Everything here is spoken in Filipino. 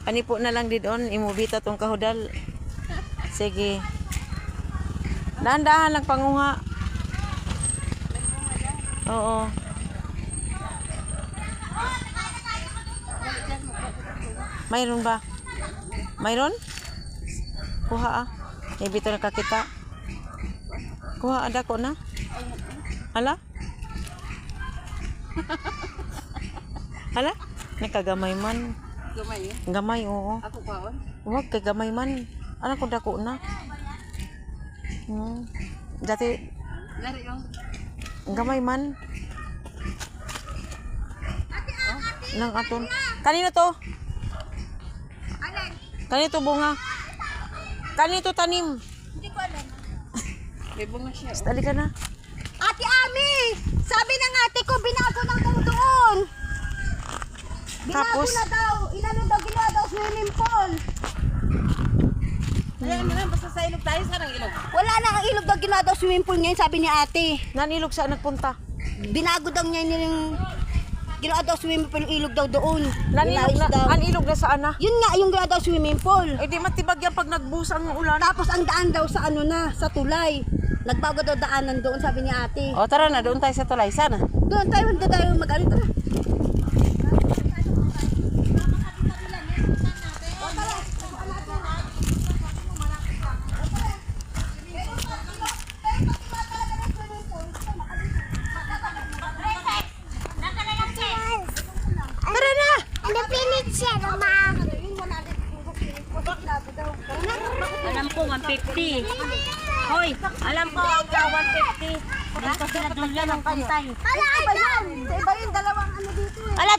Ani po na lang didon, imubita tong kahudal. Sige. Dahan-dahan lang panguha. Oo. Mayroon ba? Mayroon? Kuha ah. Ibito na kakita. Kuha ada ko na. Hala? Hala? Nakagamay man. Gamay eh. Gamay, oo. Ako kaon. Huwag kay gamay man. Ano ko dako na? Dati, Lari yung. gamay man. Nang aton. Kanino to? Kanino to bunga? Kanino to tanim? Hindi ko alam. May bunga siya. Dali ka na. Ate Ami! Sabi ng ate ko, binago na daw doon. Binago Tapos? na daw. Inano daw, ginawa daw swimming pool. Ayan na lang, basta sa ilog tayo. Saan ang ilog? Wala na ang ilog daw, ginawa daw swimming pool ngayon, sabi ni ate. Nanilog sa nagpunta. Binago daw niya yung ginawa daw swimming pool, yung ilog daw doon. Nanilog Inayos daw. na, anilog na saan na? Yun nga, yung ginawa daw swimming pool. Eh di matibag yan pag nagbuhos ang ulan. Tapos ang daan daw sa ano na, sa tulay. Nagbago daw daanan doon, sabi ni ate. O tara na, doon tayo sa tulay. Sana. Doon tayo mag-ano tara. Tara na! Ano pinit siya, Mama? Alam ko 150. Hoy, alam ko 150. Dito sila dulo ng pantay. Wala yan! Sa iba yung dalawang ano dito eh. Ala,